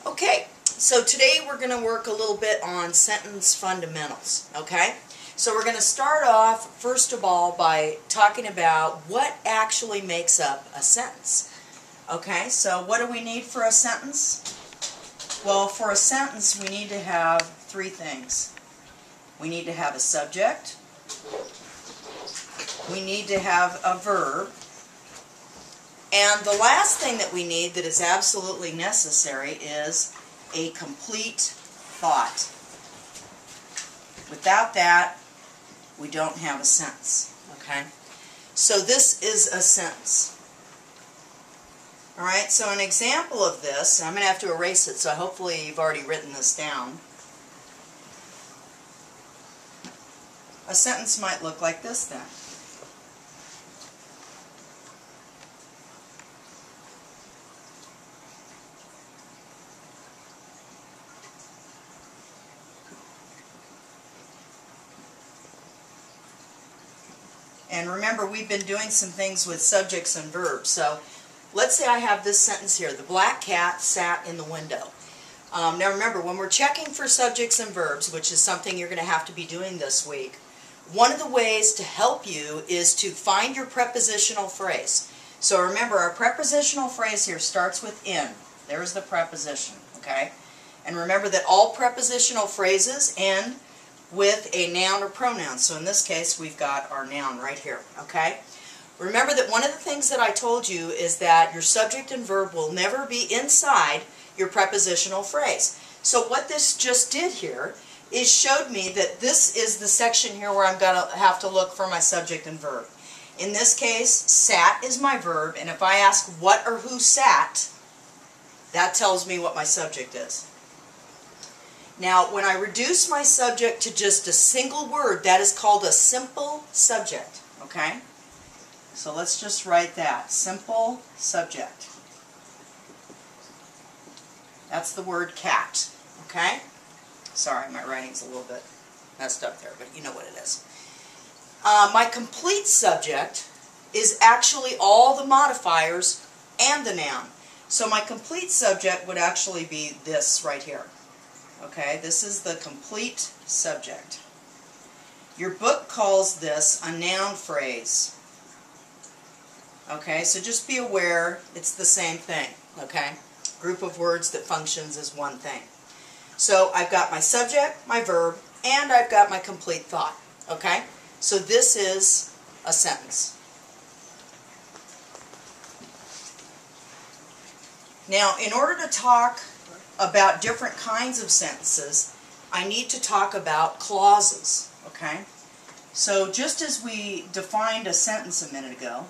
Okay, so today we're going to work a little bit on sentence fundamentals, okay? So we're going to start off, first of all, by talking about what actually makes up a sentence. Okay, so what do we need for a sentence? Well, for a sentence, we need to have three things. We need to have a subject, we need to have a verb, and the last thing that we need that is absolutely necessary is a complete thought. Without that, we don't have a sentence, okay? So this is a sentence. Alright, so an example of this, I'm going to have to erase it, so hopefully you've already written this down. A sentence might look like this then. And remember, we've been doing some things with subjects and verbs. So let's say I have this sentence here. The black cat sat in the window. Now remember, when we're checking for subjects and verbs, which is something you're going to have to be doing this week, one of the ways to help you is to find your prepositional phrase. So remember, our prepositional phrase here starts with in. There's the preposition, okay? And remember that all prepositional phrases end with a noun or pronoun. So in this case, we've got our noun right here, okay? Remember that one of the things that I told you is that your subject and verb will never be inside your prepositional phrase. So what this just did here is showed me that this is the section here where I'm going to have to look for my subject and verb. In this case, sat is my verb, and if I ask what or who sat, that tells me what my subject is. Now, when I reduce my subject to just a single word, that is called a simple subject, okay? So let's just write that, simple subject. That's the word cat, okay? Sorry, my writing's a little bit messed up there, but you know what it is. My complete subject is actually all the modifiers and the noun. So my complete subject would actually be this right here. Okay, this is the complete subject. Your book calls this a noun phrase. Okay, so just be aware it's the same thing, okay? Group of words that functions as one thing. So I've got my subject, my verb, and I've got my complete thought, okay? So this is a sentence. Now, in order to talk about different kinds of sentences, I need to talk about clauses, okay? So just as we defined a sentence a minute ago,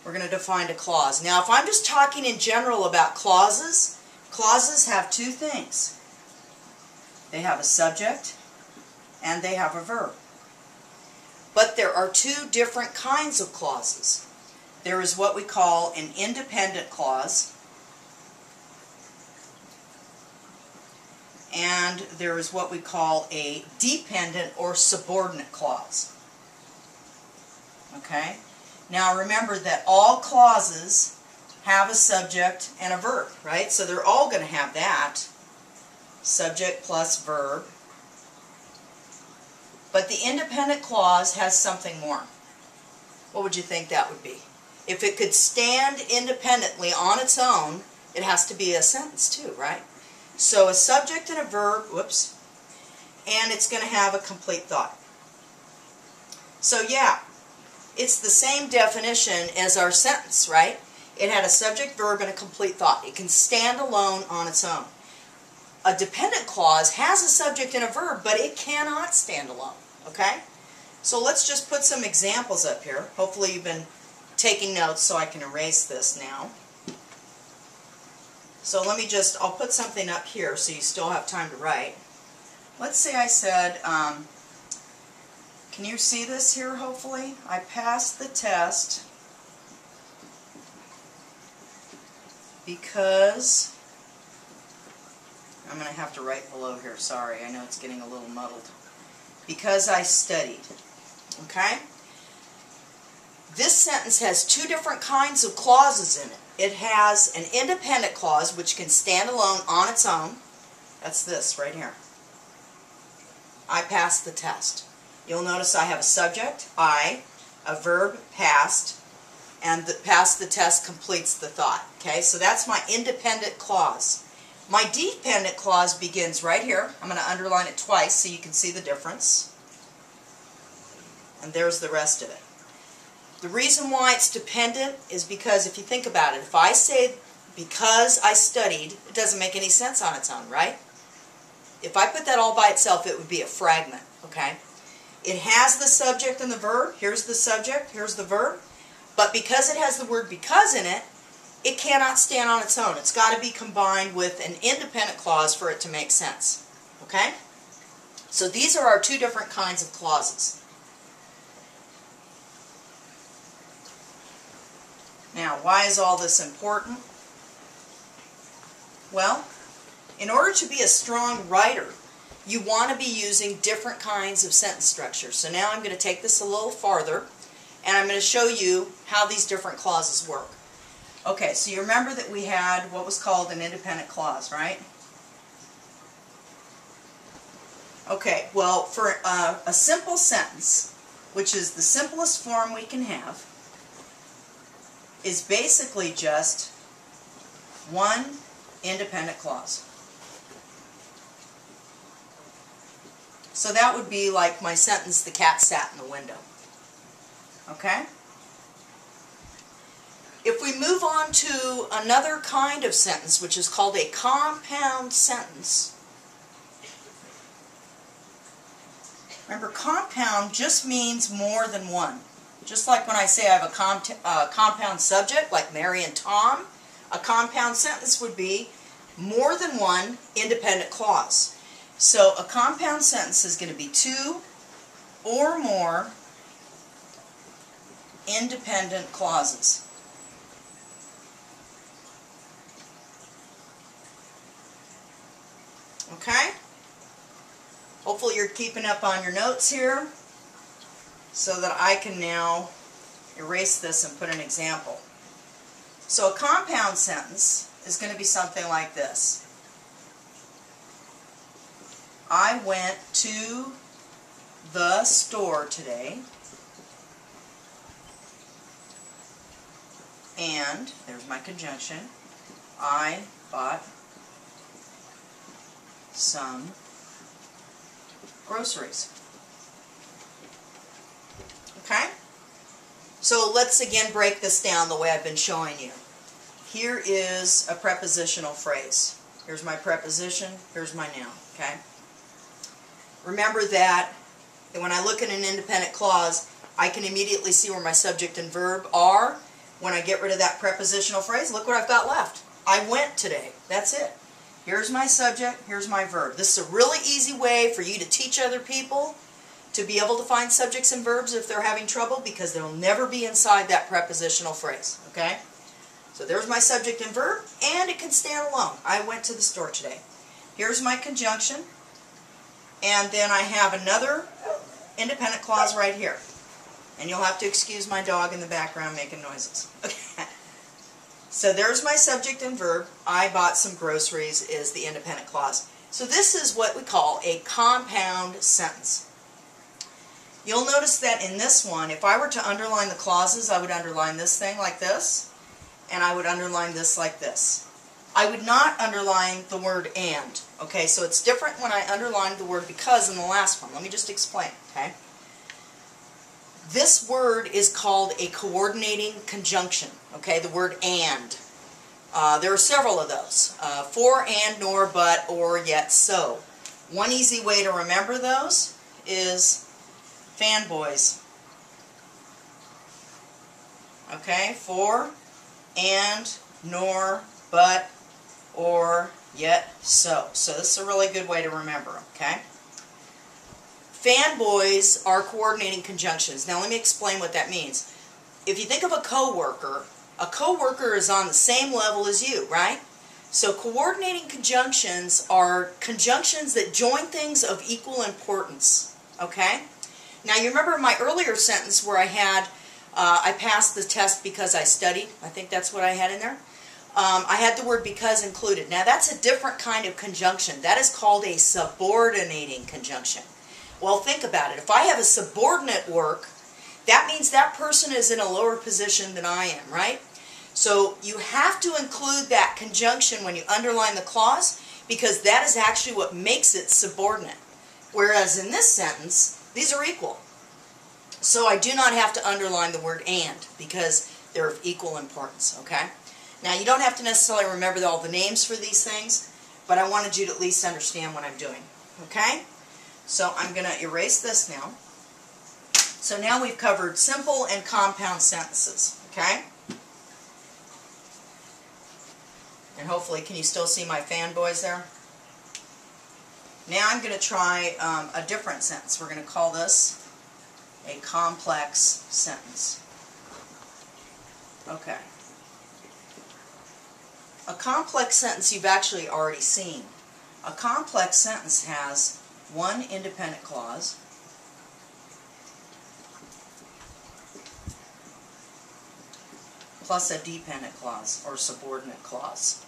we're going to define a clause. Now, if I'm just talking in general about clauses, clauses have two things. They have a subject and they have a verb. But there are two different kinds of clauses. There is what we call an independent clause, and there is what we call a dependent or subordinate clause. Okay? Now remember that all clauses have a subject and a verb, right? So they're all going to have that. Subject plus verb. But the independent clause has something more. What would you think that would be? If it could stand independently on its own, it has to be a sentence too, right? So a subject and a verb, whoops, and it's going to have a complete thought. So yeah, it's the same definition as our sentence, right? It had a subject, verb, and a complete thought. It can stand alone on its own. A dependent clause has a subject and a verb, but it cannot stand alone, okay? So let's just put some examples up here. Hopefully you've been taking notes so I can erase this now. So let me just, I'll put something up here so you still have time to write. Let's say I said, can you see this here hopefully? I passed the test because, I'm going to have to write below here, sorry, I know it's getting a little muddled. Because I studied, okay? This sentence has two different kinds of clauses in it. It has an independent clause which can stand alone on its own. That's this right here. I passed the test. You'll notice I have a subject, I, a verb, passed, and the pass the test completes the thought. Okay, so that's my independent clause. My dependent clause begins right here. I'm going to underline it twice so you can see the difference. And there's the rest of it. The reason why it's dependent is because if you think about it, if I say because I studied, it doesn't make any sense on its own, right? If I put that all by itself, it would be a fragment, okay? It has the subject and the verb. Here's the subject, here's the verb. But because it has the word because in it, it cannot stand on its own. It's got to be combined with an independent clause for it to make sense, okay? So these are our two different kinds of clauses. Now, why is all this important? Well, in order to be a strong writer, you want to be using different kinds of sentence structure. So now I'm going to take this a little farther, and I'm going to show you how these different clauses work. Okay, so you remember that we had what was called an independent clause, right? Okay, well, for a simple sentence, which is the simplest form we can have, is basically just one independent clause. So that would be like my sentence, the cat sat in the window. Okay? If we move on to another kind of sentence, which is called a compound sentence. Remember, compound just means more than one. Just like when I say I have a compound subject, like Mary and Tom, a compound sentence would be more than one independent clause. So a compound sentence is going to be two or more independent clauses. Okay? Hopefully you're keeping up on your notes here, so that I can now erase this and put an example. So a compound sentence is going to be something like this. I went to the store today, and, there's my conjunction, I bought some groceries. Okay? So let's again break this down the way I've been showing you. Here is a prepositional phrase. Here's my preposition, here's my noun. Okay? Remember that when I look at an independent clause, I can immediately see where my subject and verb are. When I get rid of that prepositional phrase, look what I've got left. I went today. That's it. Here's my subject, here's my verb. This is a really easy way for you to teach other people to be able to find subjects and verbs if they're having trouble, because they'll never be inside that prepositional phrase. Okay? So there's my subject and verb, and it can stand alone. I went to the store today. Here's my conjunction, and then I have another independent clause right here. And you'll have to excuse my dog in the background making noises. Okay. So there's my subject and verb. I bought some groceries is the independent clause. So this is what we call a compound sentence. You'll notice that in this one, if I were to underline the clauses, I would underline this thing like this, and I would underline this like this. I would not underline the word and. Okay, so it's different when I underline the word because in the last one. Let me just explain, okay? This word is called a coordinating conjunction, okay, the word and. There are several of those, for, and, nor, but, or, yet, so. One easy way to remember those is fanboys. Okay, for, and, nor, but, or, yet, so. So this is a really good way to remember, okay? Fanboys are coordinating conjunctions. Now let me explain what that means. If you think of a coworker is on the same level as you, right? So coordinating conjunctions are conjunctions that join things of equal importance, okay? Now you remember my earlier sentence where I had I passed the test because I studied. I think that's what I had in there. I had the word because included. Now that's a different kind of conjunction. That is called a subordinating conjunction. Well, think about it. If I have a subordinate work, that means that person is in a lower position than I am, right? So you have to include that conjunction when you underline the clause, because that is actually what makes it subordinate. Whereas in this sentence, these are equal. So I do not have to underline the word and, because they're of equal importance, okay? Now you don't have to necessarily remember all the names for these things, but I wanted you to at least understand what I'm doing, okay? So I'm going to erase this now. So now we've covered simple and compound sentences, okay? And hopefully, can you still see my fanboys there? Now I'm going to try a different sentence. We're going to call this a complex sentence. Okay. A complex sentence you've actually already seen. A complex sentence has one independent clause plus a dependent clause or subordinate clause.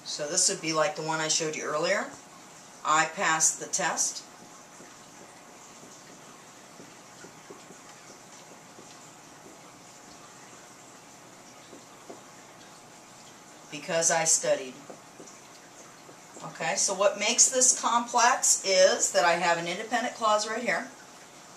So this would be like the one I showed you earlier. I passed the test. Because I studied. Okay, so what makes this complex is that I have an independent clause right here,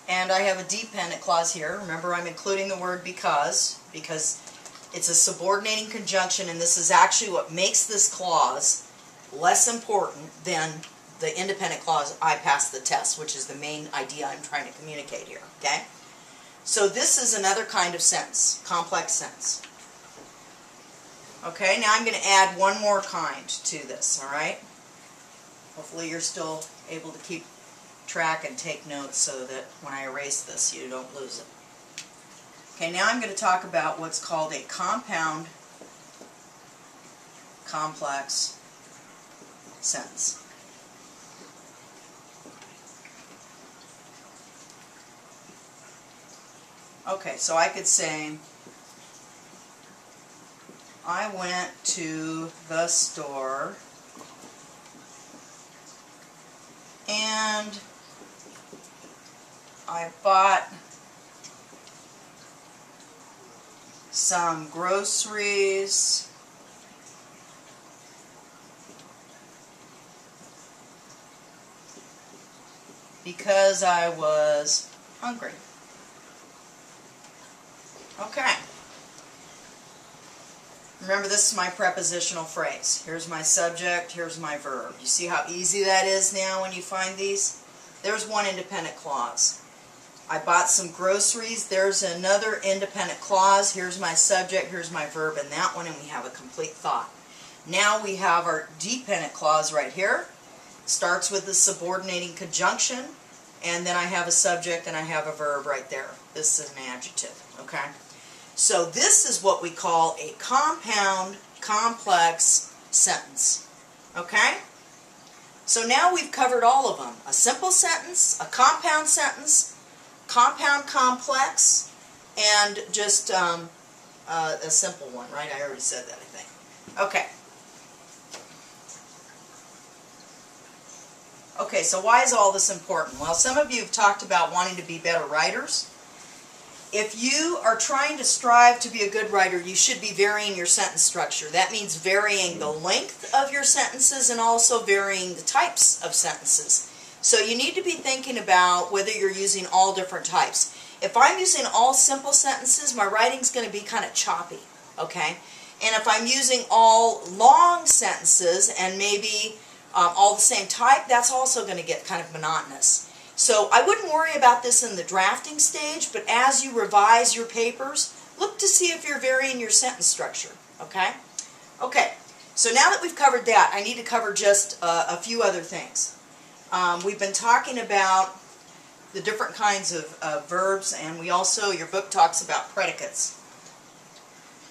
and I have a dependent clause here. Remember, I'm including the word because it's a subordinating conjunction, and this is actually what makes this clause less important than the independent clause, I passed the test, which is the main idea I'm trying to communicate here, okay? So this is another kind of sentence, complex sentence. Okay, now I'm going to add one more kind to this, all right? Hopefully you're still able to keep track and take notes so that when I erase this you don't lose it. Okay, now I'm going to talk about what's called a compound complex sentence. Okay, so I could say, I went to the store and I bought some groceries because I was hungry. Okay. Remember, this is my prepositional phrase. Here's my subject, here's my verb. You see how easy that is now when you find these? There's one independent clause. I bought some groceries. There's another independent clause. Here's my subject, here's my verb in that one, and we have a complete thought. Now we have our dependent clause right here. Starts with the subordinating conjunction, and then I have a subject and I have a verb right there. This is an adjective, okay? So this is what we call a compound complex sentence, okay? So now we've covered all of them. A simple sentence, a compound sentence, compound complex, and just a simple one, right? I already said that, I think. Okay. Okay, so why is all this important? Well, some of you have talked about wanting to be better writers. If you are trying to strive to be a good writer, you should be varying your sentence structure. That means varying the length of your sentences and also varying the types of sentences. So you need to be thinking about whether you're using all different types. If I'm using all simple sentences, my writing's going to be kind of choppy, okay? And if I'm using all long sentences and maybe all the same type, that's also going to get kind of monotonous. So I wouldn't worry about this in the drafting stage, but as you revise your papers, look to see if you're varying your sentence structure, okay? Okay, so now that we've covered that, I need to cover just a few other things. We've been talking about the different kinds of verbs, and we also, your book talks about predicates.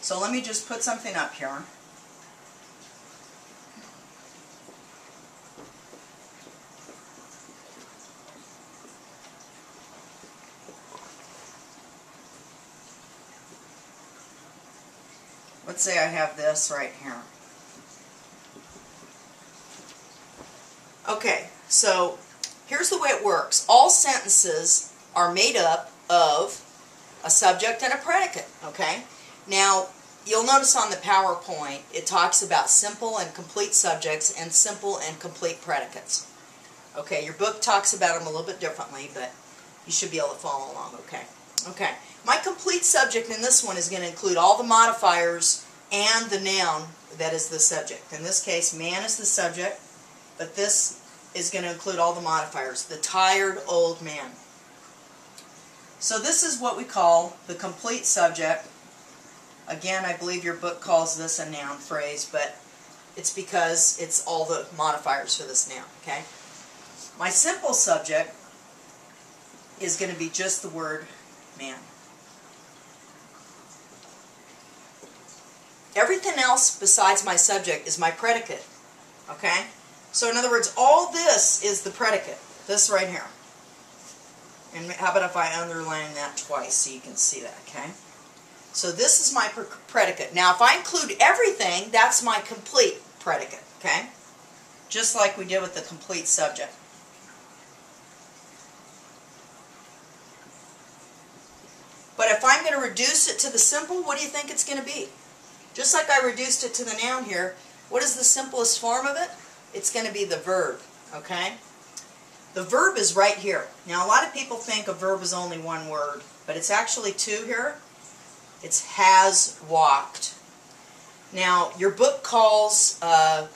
So let me just put something up here. let's say I have this right here. Okay, so here's the way it works. All sentences are made up of a subject and a predicate, okay? Now, you'll notice on the PowerPoint, it talks about simple and complete subjects and simple and complete predicates. Okay, your book talks about them a little bit differently, but you should be able to follow along, okay? Okay, my complete subject in this one is going to include all the modifiers and the noun that is the subject. In this case, man is the subject, but this is going to include all the modifiers. The tired old man. So this is what we call the complete subject. Again, I believe your book calls this a noun phrase, but it's because it's all the modifiers for this noun, okay? My simple subject is going to be just the word man. Everything else besides my subject is my predicate, okay? So in other words, all this is the predicate, this right here. And how about if I underline that twice so you can see that, okay? So this is my predicate. Now if I include everything, that's my complete predicate, okay? Just like we did with the complete subject. But if I'm going to reduce it to the simple, what do you think it's going to be? Just like I reduced it to the noun here, what is the simplest form of it? It's going to be the verb, okay? The verb is right here. Now, a lot of people think a verb is only one word, but it's actually two here. It's has walked. Now, your book calls, I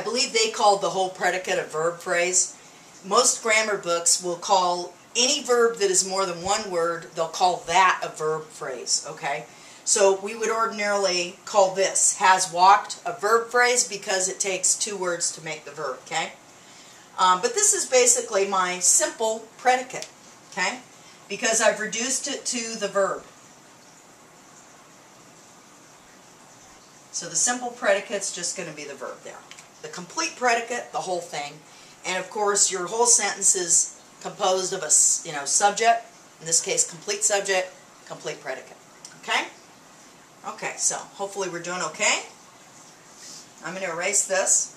believe they called the whole predicate a verb phrase. Most grammar books will call any verb that is more than one word, they'll call that a verb phrase, okay? So we would ordinarily call this, has walked, a verb phrase because it takes two words to make the verb, okay? But this is basically my simple predicate, okay? Because I've reduced it to the verb. So the simple predicate's just going to be the verb there. The complete predicate, the whole thing. And of course, your whole sentence is composed of a subject, in this case, complete subject, complete predicate. Okay? Okay, so hopefully we're doing okay. I'm going to erase this.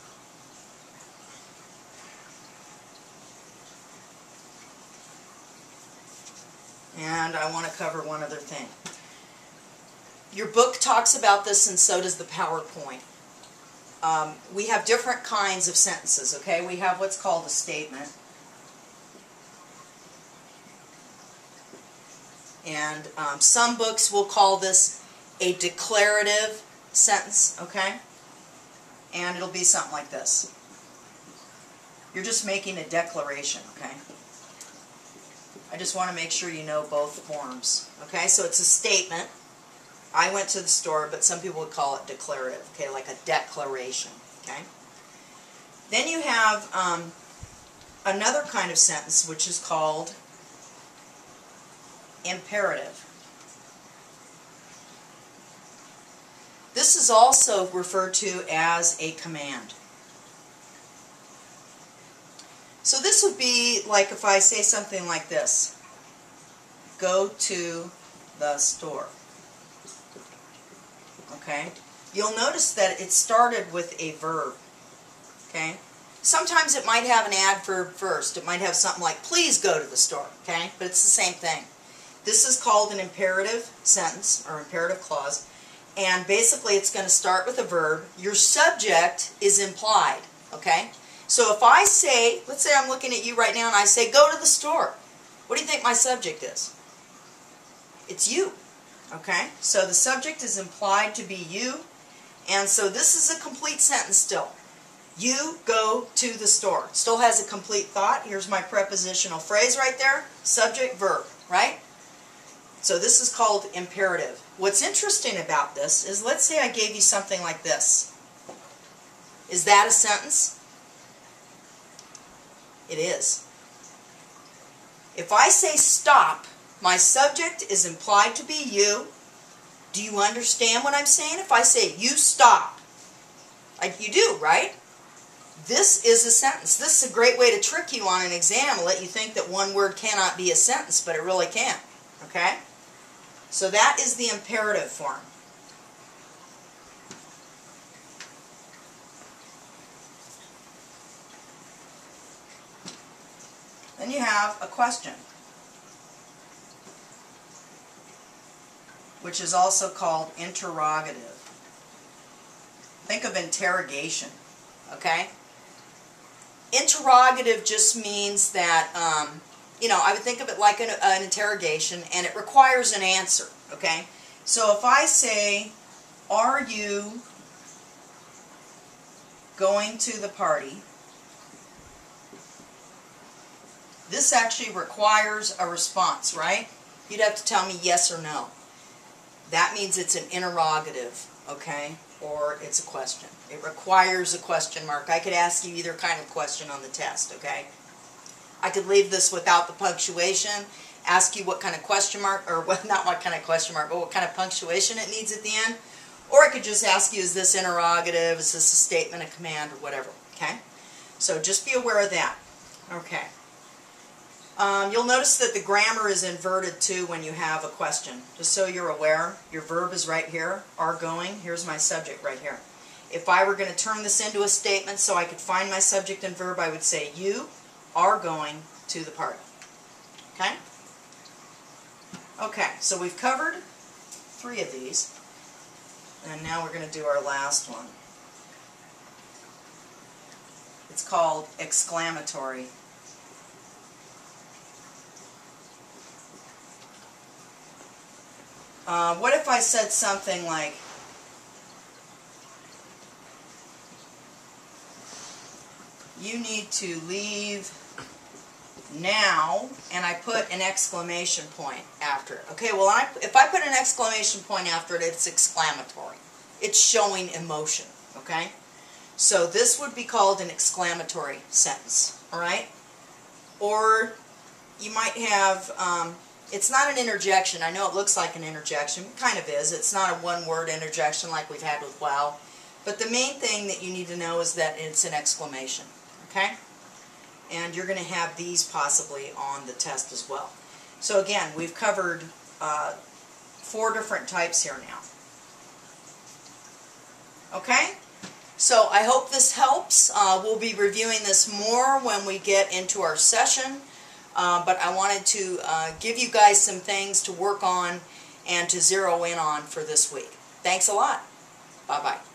And I want to cover one other thing. Your book talks about this, and so does the PowerPoint. We have different kinds of sentences, okay? We have what's called a statement. And some books will call this a declarative sentence, okay? And it'll be something like this. You're just making a declaration, okay? I just want to make sure you know both forms, okay? So it's a statement. I went to the store, but some people would call it declarative, okay? Like a declaration, okay? Then you have another kind of sentence, which is called imperative. This is also referred to as a command. So this would be like if I say something like this. Go to the store. Okay? You'll notice that it started with a verb. Okay? Sometimes it might have an adverb first. It might have something like, please go to the store. Okay? But it's the same thing. This is called an imperative sentence or imperative clause. And basically it's going to start with a verb. Your subject is implied. Okay? So if I say, let's say I'm looking at you right now and I say, go to the store. What do you think my subject is? It's you. Okay? So the subject is implied to be you. And so this is a complete sentence still. You go to the store. Still has a complete thought. Here's my prepositional phrase right there. Subject, verb, right? So this is called imperative. What's interesting about this is, let's say I gave you something like this. Is that a sentence? It is. If I say stop, my subject is implied to be you. Do you understand what I'm saying? If I say you stop, you do, right? This is a sentence. This is a great way to trick you on an exam and let you think that one word cannot be a sentence, but it really can. Okay? So that is the imperative form. Then you have a question, which is also called interrogative. Think of interrogation, okay? Interrogative just means that, I would think of it like an interrogation, and it requires an answer, okay? So if I say, are you going to the party? This actually requires a response, right? You'd have to tell me yes or no. That means it's an interrogative, okay? Or it's a question. It requires a question mark. I could ask you either kind of question on the test, okay? I could leave this without the punctuation, ask you what kind of question mark, or not what kind of question mark, but what kind of punctuation it needs at the end. Or I could just ask you, is this interrogative, is this a statement, a command, or whatever, okay? So just be aware of that, okay? You'll notice that the grammar is inverted too when you have a question. Just so you're aware, your verb is right here, are going. Here's my subject right here. If I were going to turn this into a statement so I could find my subject and verb, I would say, you are going to the party. Okay? Okay, so we've covered 3 of these. And now we're going to do our last one. It's called exclamatory. What if I said something like, you need to leave now, and I put an exclamation point after it. Okay, well, if I put an exclamation point after it, it's exclamatory. It's showing emotion, okay? So this would be called an exclamatory sentence, all right? Or you might have, it's not an interjection. I know it looks like an interjection. It kind of is. It's not a one-word interjection like we've had with wow. But the main thing that you need to know is that it's an exclamation, okay? And you're going to have these possibly on the test as well. So again, we've covered 4 different types here now. Okay? So I hope this helps. We'll be reviewing this more when we get into our session. But I wanted to give you guys some things to work on and to zero in on for this week. Thanks a lot. Bye-bye.